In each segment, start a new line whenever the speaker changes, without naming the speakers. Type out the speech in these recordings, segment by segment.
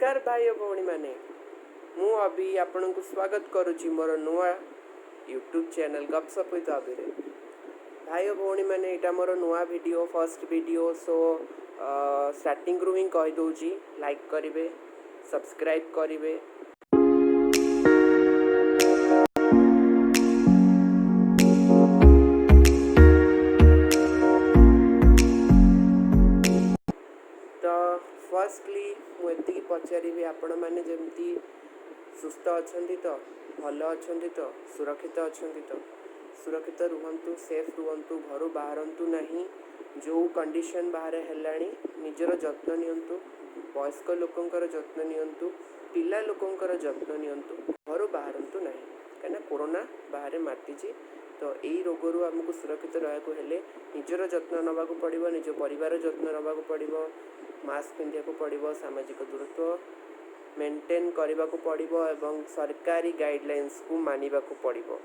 नमस्कार भाई और भौणी माने मु अभी आपण को स्वागत करुच्ची मोर नुआ यूट्यूब चैनल गपसप विथ अभी भाई और भौणी माने एटा मोर नुआ video first video so starting रु ही कही दउची लाइक करिवे सब्सक्राइब करिवे। तो फर्स्टली मुझे पचारि आपण मैंने जमी सुस्थ अच्छा तो भल अच्छा तो सुरक्षित रुहतु सेफ रुहतु घर बाहरतु नहीं जो कंडीशन बाहर है निजर जत्न नियंतु वयस्क लोकंकर जत्न नियंतु पिला लोकंकर जत्न नियंतु घर बाहरतु नहीं कहीं कोरोना बाहर माति तो यही रोगरू आमको सुरक्षित रहा हेले निजर जत्न नवा पड़ो निज परिवार जत्न नवा पड़ो मास्क पिंधा पड़ो सामाजिक दूरत्व मेंटेन करने को पड़ो एवं सरकारी गाइडलाइंस को मानिबा को पड़ो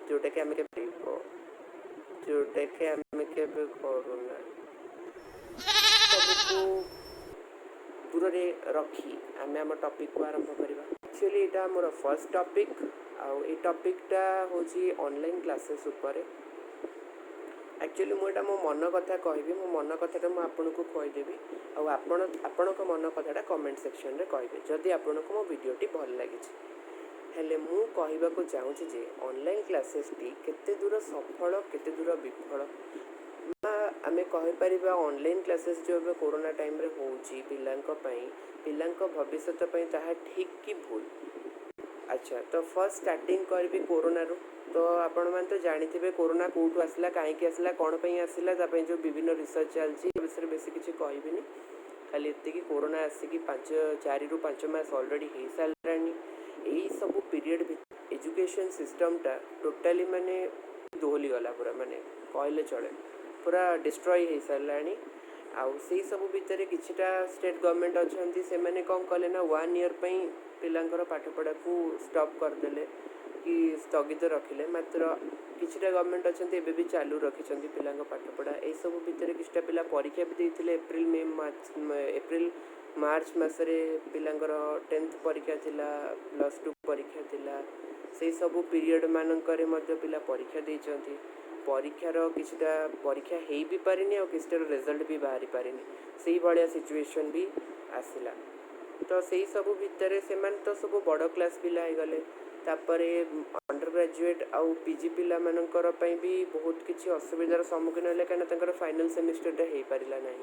जोटा कि आम करूना सबको दूर रखी आम आम टॉपिक को आरंभ करवा। एक्चुअली यहाँ मोर फर्स्ट टॉपिक आउ ए टॉपिकटा हूँ ऑनलाइन क्लासेस उपर। एक्चुअली मुझे मो मन कथा कहबी मो मन कथा मुझे आपको कहीदेवी आपण मन कथा कमेंट सेक्शन रे कहे जदि आपण को मो वीडियोटी भल लगी हेले मु कहवाको चाहूँगी जे ऑनलाइन क्लासेस टी केते दूर सफल केते दूर विफल आमे कहीपर ऑनलाइन क्लासेस जो ए कोरोना टाइम रे होउची पिलांक भविष्य ताहा ठीक कि भूल। अच्छा तो फर्स्ट स्टार्टिंग करी कोरोना रू तो आपण मैंने तो जानी कोरोना कौटू आसला कहीं आसला कौन पर आसला जो विभिन्न रिसर्च चलती विषय बेसी किसी कहबी खाली ये कोरोना आसिक 4 ରୁ 5 मास ऑलरेडी हो सारा यही सब पीरियड एजुकेशन सिस्टमटा टोटाली माने दोहली गला पूरा माने कहले चले पूरा डिस्ट्रॉय हो सारा आउ से सब भितर किछिटा स्टेट गवर्नमेंट अच्छा से मैंने कौन कले ना 1 ईयर पिलांकर पाठपढ़ा को स्टॉप करदेले कि स्थगित रखिले मात्र किछिटा गवर्नमेंट अच्छा एबे भी चालू रखिछंती पिलांक पाठपढ़ा यही सब भितर किछिटा पिला परीक्षा भी देथिले एप्रिल मार्च मसरे पिलांकर 10th परीक्षा थिला +2 परीक्षा थिला से सब पीरियड मानकरे मध्य पिला परीक्षा देइछंती परीक्षार किछिटा परीक्षा हेई भी पारिनी और किछिटार रिजल्ट भी बाहरी पारिनी सेही भलिया सिचुएशन भी आसिला। तो से सब भितर से तो सब बड़ क्लास पिला हो गले तापर अंडर ग्रेजुएट आउ पीजी पिला मानकर भी बहुत किसी असुविधार सम्मुखीन है कहीं फाइनल सेमिस्टरटा हो पारा ना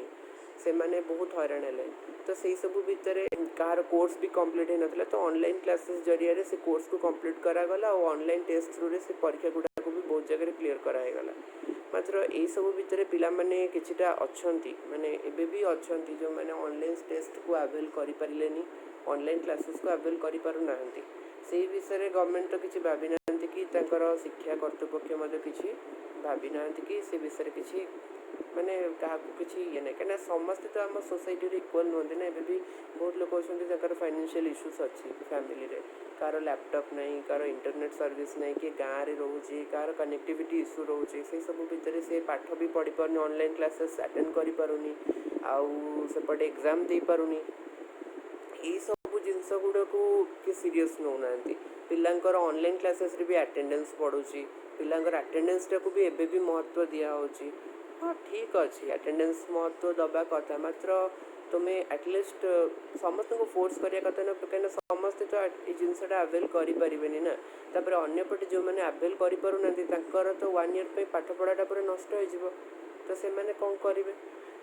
से माने बहुत हैरान है तो से सब भितर कहार कोर्स भी कंप्लीट हो ना तो ऑनलाइन क्लासेस जरिया से कोर्स को कंप्लीट करागला और ऑनलाइन टेस्ट थ्रू से परीक्षा गुड़ा को भी बहुत जगह क्लीयर करागला मात्र यही सब भितर पिला माने किछिटा अछंती माने एबे भी अछंती जो माने ऑनलाइन टेस्ट को अवेल करि परिलेनी ऑनलाइन क्लासेस को अवेल करि पारु नाहंती से विषय गवर्नमेंट तो किसी भावी ना कि शिक्षा कर्तृपक्ष मध्य किसी भावी ना कि से विषय किसी माने क्या किसी ये ना कहीं समस्ते तो आम सोसाइटी इक्वल नुहति ना एबे भी बहुत लोग अच्छा फाइनेंशियल इश्यूज अच्छी फैमिली रे कार लैपटॉप नहीं कार इंटरनेट सर्विस नहीं कि गाँव में रोचे कार कनेक्टिविटी इश्यू रोचे से सब भितर से पाठ भी पढ़ी पारुनी ऑनलाइन क्लासेस अटेंड करि पारुनी आउ सेपटे एग्जाम दे पारुनी यही सब जिनस गुड़ा को कि सीरियस नौना पिलांकर ऑनलाइन क्लासेस रे भी अटेंडेंस पड़ुची पिलांकर अटेंडेंस को भी एबे भी महत्व दिया होची। हाँ ठीक अच्छे अटेंडेंस महत्व दबा कथा मात्र तुम्हें एटलिस्ट समस्त को फोर्स करिया कथा ना कहीं समस्ते तो ये जिनसा अवेल करें ना तापर अन्यपटे जो मैंने अवेल कर तो 1 ईयर पे पाठपढ़ाटा पूरा नष्ट हो तो से मैंने कौन करेंगे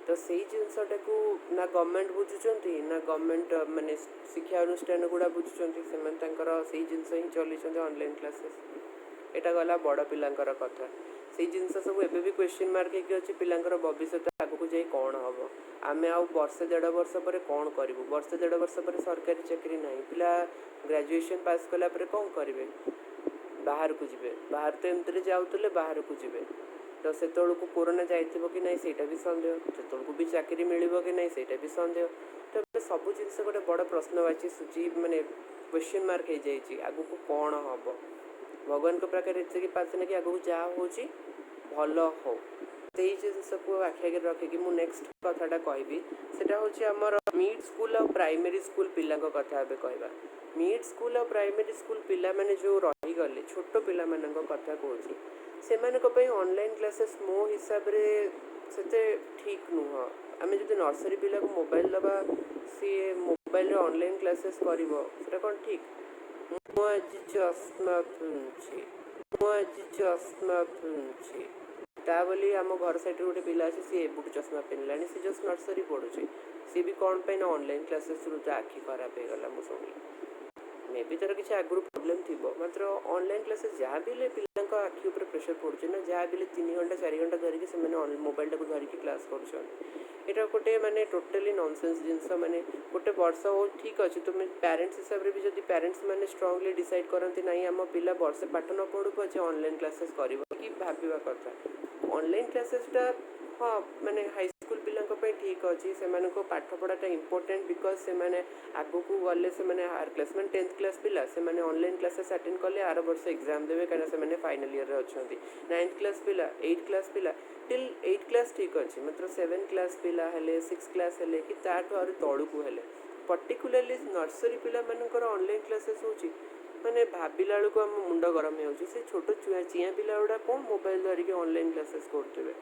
तो से जिनसटा को ना गवर्नमेंट बुझुंट ना गवर्नमेंट माने शिक्षा अनुष्ठान गुड़ा बुझुंट से जिनस ही चलते ऑनलाइन क्लासेस एटा गला बड़ पिलांकर कथा से जिनस सब एबे भी क्वेश्चन मार्क अच्छी पिलांकर भविष्य आगू जाए कौन हम आम आउ वर्षे 1.5 वर्ष पर कौन करूँ वर्षे 1.5 वर्ष पर सरकारी चाकरी ना पिला ग्रेजुएशन पास कलापर कौन करेंगे बाहर को जी बाहर तो एमती जाऊे बाहर को जी तो से को कोरोना जाइथिबो कि नहीं सेटा भी संदेह से भी चाकरी मिलिबो कि नहीं सेटा भी संदेह तो सब जिनस गोटे बड़ प्रश्नवाची सूची माने क्वेश्चन मार्क हो जाए आगू को कौन हम भगवान को प्रकार ये प्रार्थना कि आगू जहाँ हो भल हो जिनस को आखि आगे रखिकी मु नेक्स्ट कथाटा कहबी सेटा होछि हमर मिड स्कूल और प्राइमरी स्कूल पिला कथा ए कहवा मिड स्कूल और प्राइमरी स्कूल पिला माने जो रहीगले छोट पिला कथा कहूँ से ऑनलाइन क्लासेस मो हिसाब रे से ठीक नुह आम जो नर्सरी पिला को मोबाइल दबा सी मोबाइल ऑनलाइन क्लासेस कर कौन ठीक आज चश्मा पिंधुची आज चश्मा पिंधुची ता बोली आम घर साइड गोटे पिला अच्छे सी एबुट चश्मा पिंधला सी जस्ट नर्सरी पढ़ुचे सी भी कौन पे ना ऑनलाइन क्लासेस रू आखि खराब हो गला मुझे मे भी तार किसी आगु प्रोब्लेम थी मात्र ऑनलाइन क्लासेस जहाँ भी पिला आखि उपर प्रेशर पड़ुचे ना जहाँ भी 3 घंटा 4 घंटा धरिकी से मोबाइल टाक धरिकी क्लास कर गोटे माने टोटली नॉनसेंस जिनस माने गोटे वर्ष हो ठीक अच्छे तुम पेरेंट्स हिसाब से भी जब पेरेंट्स माने स्ट्रांगली डिसाइड करती ना आम पिला वर्षे पाठ न पढ़ू पचे ऑनलाइन क्लासेस कर भाविया कथा ऑनलाइन क्लासेसटा हाँ माने हाई स्कूल पिला ठीक अच्छे से पाठपढ़ाटा इम्पोर्टेंट बिकज से आगु को गले से हायर क्लास मैं 10th क्लास पिला से ऑनलाइन क्लासेस अटेंड कले आर वर्ष एग्जाम देवे कहीं से फाइनल ईयर अच्छा 9th क्लास पिला 8th क्लास पिला टिल 8th क्लास ठीक अच्छे मतलब 7th क्लास पिला हेले 6th क्लास हेले कि ताठू आहुरी तलू को हेले पर्टिकुलरली नर्सरी पिला मानकर ऑनलाइन क्लासेस होची माने भाविला बेलू आम मुंड गरम हो छोट छुआ चिया पिला गुड़ा कौन मोबाइल धरिकी ऑनलाइन क्लासेस करते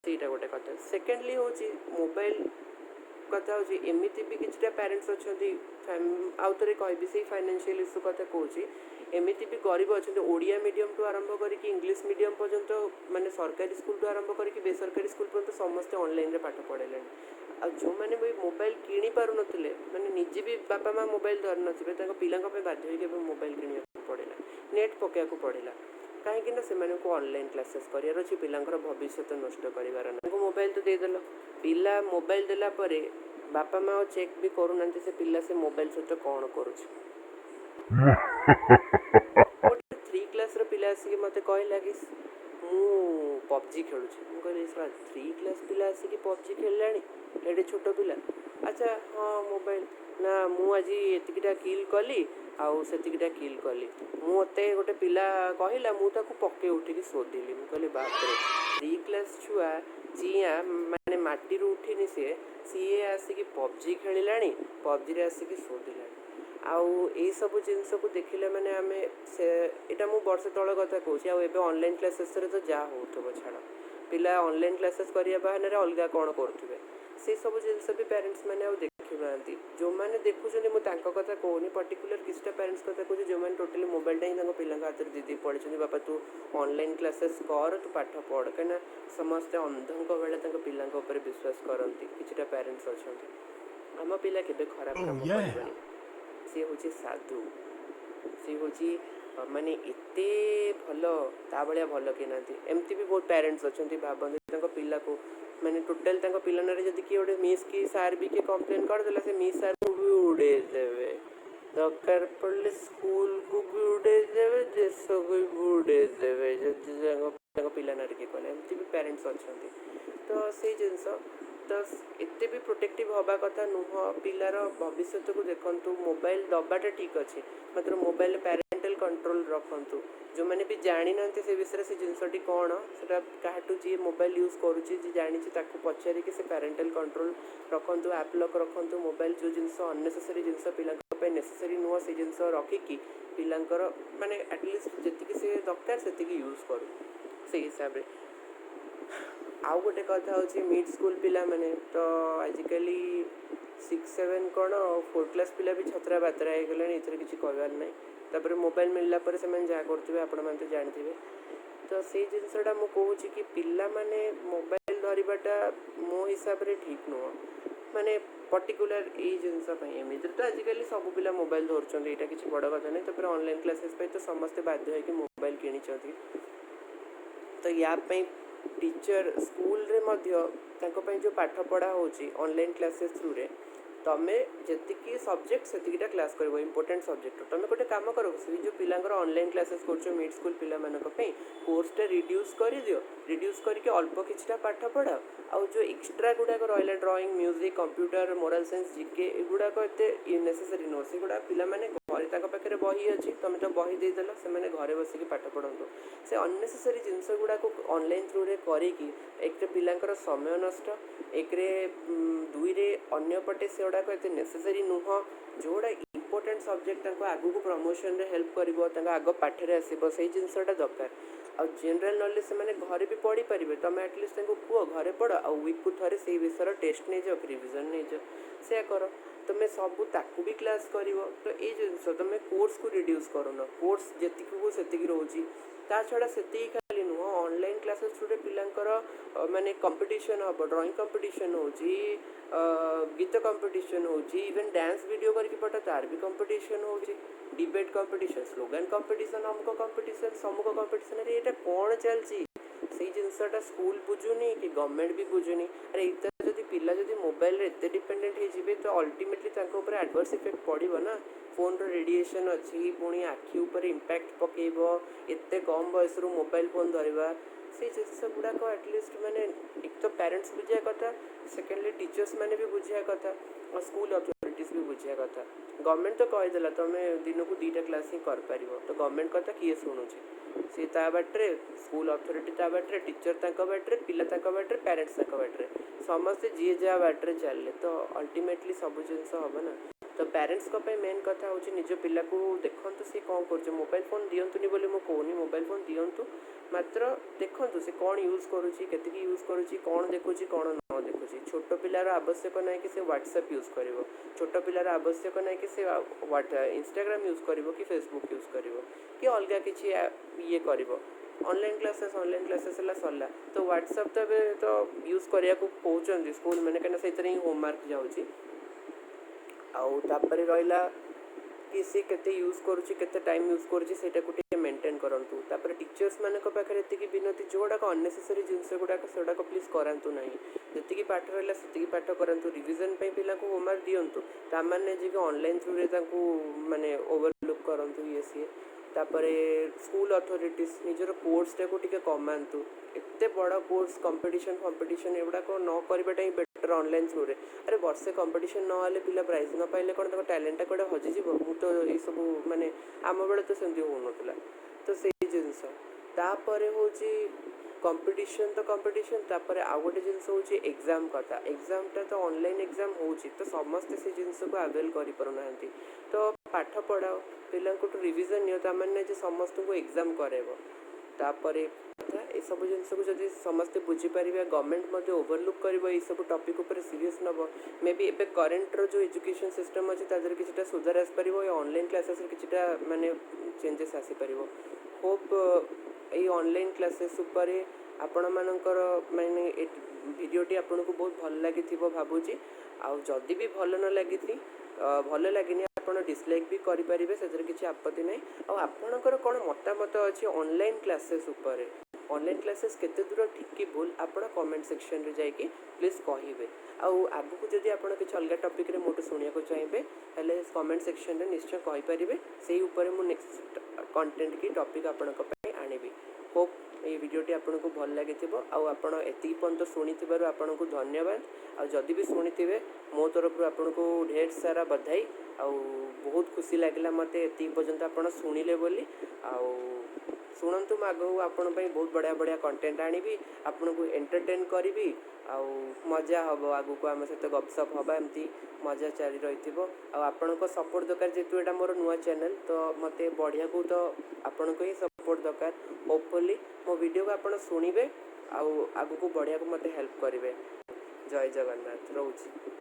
ସେଇଟା ଗୋଟେ କଥା ସେକେଣ୍ଡଲି ହେଉଛି ମୋବାଇଲ କଥା ହେଉଛି ଏମିତି ବି କିଛିଟା ପ୍ୟାରେଣ୍ଟସ୍ ଅଛନ୍ତି ଆଉ ଥରେ କହିବି ସେଇ ଫାଇନାନ୍ସିଆଲ ଇସ୍ୟୁ କଥା କହୁଛି ଏମିତି ବି ଗରିବ ଅଛନ୍ତି ଓଡ଼ିଆ ମିଡ଼ିୟମଠୁ ଆରମ୍ଭ କରିକି ଇଂଲିଶ ମିଡ଼ିୟମ ପର୍ଯ୍ୟନ୍ତ ମାନେ ସରକାରୀ ସ୍କୁଲଠୁ ଆରମ୍ଭ କରିକି ବେସରକାରୀ ସ୍କୁଲ ପର୍ଯ୍ୟନ୍ତ ସମସ୍ତେ ଅନଲାଇନରେ ପାଠ ପଢ଼େଇଲେଣି ଆଉ ଯେଉଁମାନେ ବି ମୋବାଇଲ କିଣି ପାରୁନଥିଲେ ମାନେ ନିଜେ ବି ବାପା ମା ମୋବାଇଲ ଧରିନଥିବେ ତାଙ୍କ ପିଲାଙ୍କ ପାଇଁ ବାଧ୍ୟ ହୋଇକି ଏବେ ମୋବାଇଲ କିଣିବାକୁ ପଡ଼ିଲା ନେଟ୍ ପକାଇବାକୁ ପଡ଼ିଲା कहीं ऑनलाइन क्लासेस करार अच्छे पिलांकर भविष्य नष्ट कर मोबाइल तो देदेल पिला मोबाइल देला परे बापा माँ चेक भी करूना से पिला से मोबाइल सहित कौन कर 3 क्लास पिला आसिक मत कहला कि पबजी खेलुँ मुझे 3 क्लास पिला आसिक पबजी खेलला एडे छोट पिला अच्छा हाँ मोबाइल ना मुझे एतिकटा किल कली आउ सेतिकटा किल कली मते गोटे पिला कहला मुझे पके उठिकी शोधिली मुझे कहली बाप रे 3 क्लास छुआ चिया माने माटी उठिनी सी आसिक पबजी खेला पबजी आसिक शोधिला आउ यही सब जिनस को देखिले माने आमे से एटा मु वर्ष तल कथा कहूँ आउ ऑनलाइन क्लासेस तो जहाँ हो छाड़ पिला ऑनलाइन क्लासेस करिया बहाने अलग कौन करुवे से सब जिनस भी पेरेंट्स मैंने देखु ना जो मैंने देखुं मुझे कथा कहूनी पर्टिकुलर किसी पेरेंट्स कथा कहूँ जो मैंने टोटली मोबाइलटा ही पिला हाथ में दीदी पड़े बापा तू ऑनलाइन क्लासेस कर तू पाठ पढ़ कहीं समस्ते अंधों बेले पिला विश्वास करती किसी पेरेंट्स अच्छा आम पिला के खराब काम कर सी हूँ साधु सी हूँ माने एते भल ता भाया भल कि ना एमती भी बहुत पेरेंट्स अच्छा भावती पिला को माने टोटाल पिला जब किए गोटे मिस की सार भी किए कम्प्लेन करदेला से मिस सार को भी उड़े देवे दरकार पड़े स्कूल को भी उड़े देवे देश को भी उड़े देवे जब पिला किए कहले एमती भी पेरेंट्स अच्छा तो से जिनस तो एते भी प्रोटेक्टिव हवा कथा नुह पिलार भविष्य को देखु मोबाइल दबाटा ठीक अच्छे मात्र मोबाइल पेरेंटल कंट्रोल रखु जो मैंने भी जानी ना से विषय से जिनसटी कौन से क्या जी मोबाइल यूज करुच्ची जी जानी पचारि से पेरेंटल कंट्रोल रखु आप लॉक रखु मोबाइल जो जिनस अननेसेसरी जिनस पिला नेसेसरी नुह से जिनस रखिकी पिलांकर माने एटलिस्ट जी से दरकार से यूज करूँ से हिसाब से आउ गोटे कथा हूँ मिड स्कूल पिला माने तो आजिकल 6-7 कौन 4 क्लास पिला भी छतरा बातरा हो गले ये किसी कहबार ना तापर मोबाइल मिलला पर से जहाँ करेंगे आपण मैंने तो जानते तो से जिनसटा मुझे कहूँ कि पिला माने मोबाइल धरवाटा मो हिसाब से ठीक नुह माने पर्टिकुलर यही जिनस एमती तो आजिकल सब पिला मोबाइल धरुंच यहाँ किसी बड़ कथा नहीं तो ऑनलाइन क्लासेस तो समस्ते बाध्य हो मोबाइल किणी तो या टीचर स्कूल रे मध्य जो पाठ पढ़ा होची ऑनलाइन क्लासेस थ्रू रे तमें जी सब्जेक्ट से क्लास कर इंपोर्टेंट सब्जेक्ट तुम गोटे काम कर जो पिलांकर ऑनलाइन क्लासेस कर मिड स्कूल पिला कोर्सटा रिड्यूस कर दियो रिड्यूस करके अल्प किछटा पाठ पढ़ा आउ जो एक्स्ट्रा गुड़ाक रहा drawing music computer moral science GK एगुड़ाक एत नेसेसरी नुह से गुड़ा पिला माने पाखे बही अच्छी तुम तो बही देदेल से घरे बसिक पाठ पढ़ु से अननेसेसरी जिनस गुड़ाक ऑनलाइन थ्रू रे करिकी एक पिलांकर समय नष्ट एक दुईरे अन्यपटे से गुड़ाक एत नेसेसरी नुह जोड़ा इंपोर्टेंट सब्जेक्ट आगू को प्रमोशन रे हेल्प कर आग पाठे आसो से जिनसटा दरकार आ जनरल नॉलेज से घरे भी पढ़ी पारे तुम एटलिस्ट कह घरे पढ़ आ वीक को थे से विषय टेस्ट नहीं जाओ रिविजन नहीं जाओ से कर तुम्हें सब ताकू भी क्लास कर तो ये जिनस तुम कोर्स को रिड्यूस करूना कोर्स जी को से रोचे ता छड़ा से खाली नुह ऑनलाइन क्लासेस थ्रू पिलांकर माने कंपटीशन हम ड्राइंग कंपटीशन होची गीत कंपटीशन होची इवन डांस वीडियो करके पटा तार भी कंपटीशन होची डिबेट कंपटीशन स्लोगन कंपटीशन अमुक कंपटीशन समूक कंपटीशन अरे ये कौन चलती से जिनसटा स्कूल बुझुनी कि गवर्नमेंट भी बुझुनी अरे इतना जदि पिला जदि मोबाइल रे एते डिपेंडेंट हो तो अल्टीमेटली तांको ऊपर एडवर्स इफेक्ट पड़ो ना फोन रो रेडिएशन अच्छी पुणी आखि ऊपर इम्पैक्ट पकेब एते कम बयस मोबाइल फोन धरवा से जिनस गुड़ाक एटलिस्ट माने एक तो पेरेंट्स बुझा कथा सेकेंडली टीचर्स मैंने भी बुझा कथा और स्कूल अथॉरिटीज भी बुझा कथा गवर्नमेंट तो कहीदेला तुम दिन को 2टा क्लास ही कर पार तो गवर्नमेंट कथा किए शुणुचे सी ता बाटे स्कूल अथॉरिटी ता बाटे टीचर तांका बाटे पिला तांका बाटे पेरेंट्स तांका बाटे समस्ते जी जहाँ बाटे चलले तो अल्टीमेटली सब जिनस हम ना तो पेरेंट्स मेन कथा हूँ निज पिला को देखु सी कौन कर मोबाइल फोन दिंतुनि बोली मुझे कहूनी मोबाइल फोन दिंतु मात्र देखु से कौन यूज करुँची केतिकी यूज करुँची कौन देखुची कौन न देखुची छोट पिलार आवश्यक ना कि व्हाट्सएप यूज कर छोट पिलार आवश्यक ना कि इंस्टाग्राम यूज कर कि फेसबुक यूज कर कि अलग किसी ये कर ऑनलाइन क्लासेस है सरला तो व्हाट्सएप तो यूज करने को कहते स्कूल मैंने कहीं से ही होमवर्क जाऊँगी आउे रहा कि सी केते यूज करुँची केते टाइम यूज करुँची सेटा को टिके मेंटेन करंतु तापर टीचर्स मानक पाखरे एतिकी विनती जोड़ाक अननेसेसरी जिनस गुड़ाक सेटाक प्लीज करातु ना जी पाठ रहा से पाठ करातु रिविजन पिला को होमवर्क दिंतु ताने जी ऑनलाइन थ्रू रे माने ओवरलुक करंतु ये सी तापर स्कूल अथॉरिटीज निजर कोर्स टाक टिके कमातु एते बड़ा कोर्स कंपटीशन एगुड़ाक न करवाटा ही बेटर ऑनलाइन थ्रू रे अरे वर्षे कंपटीशन ना पिला प्राइज न पाइले कौन टैलेंटा कौटे हजिଯିव मुझे ये सब माने आम बेले तो सेमती होना तो से जिनस तापर हूँ कंपटीशन तो कंपटीशन तापर आउ गोटे जिनस हूँ एग्जाम कथा एग्जामटा तो ऑनलाइन एग्जाम होची तो समस्ते से जिनस को अवेल करना तो पाठ पढ़ाओ पिला रिविजन नियो ताने समस्त को एग्जाम करेब तापर ये सब जिनस को जब समस्ते बुझीपारे गवर्नमेंट ओवरलुक कर सब टॉपिक उपर सीरीयस नब मे बी एबे करेन्ट जो एजुकेशन सिस्टम अच्छी तादर किसी सुधार आसपार ऑनलाइन क्लासेस किसी माने चेंजेस आसीपर होप ये ऑनलाइन क्लासेस उपर आपण मानकर माने वीडियोटी आपन को बहुत भल लगी भावुची आदि भी भल न लगी भल लगे आपड़ डिसलाइक भी करेंगे से किसी आपत्ति ना आपणकर कौन मतामत अच्छी ऑनलाइन क्लासेस उपर ऑनलाइन क्लासेस केते दूर ठीक कि भूल आप कमेंट सेक्शन रे जाइए प्लीज कहे आगु को जब आप किसी अलग टॉपिक रे मोटू शुणा चाहिए हेल्ले कमेंट सेक्शन रे निश्चय कहींपारे से नेक्स्ट कंटेंट की टॉपिक आपण आनिबी होप ये वीडियोटी आपन को भल लगी आपड़ एति पर्यंत शुणी आपन को धन्यवाद आदि भी शुणी मो तरफ आपन को ढेर सारा बधाई बहुत खुशी लगे मत एति पर्यंत आप शुणिले बोली शुणु आगू आपण बहुत बढ़िया बढ़िया कंटेंट आनिबी आपन को एंटरटेन करी मजा हम आगू को आम सहित गपसप हवा एमती मजा चली रही आपण सपोर्ट दरकार जेहेतु यहाँ मोर नुआ चैनल तो मत बढ़िया को तो आपण को ही सपोर्ट दरकार होपफुली मो वीडियो को आप शुणिबे आगू को बढ़िया को मत हेल्प करेंगे जय जगन्नाथ रोची।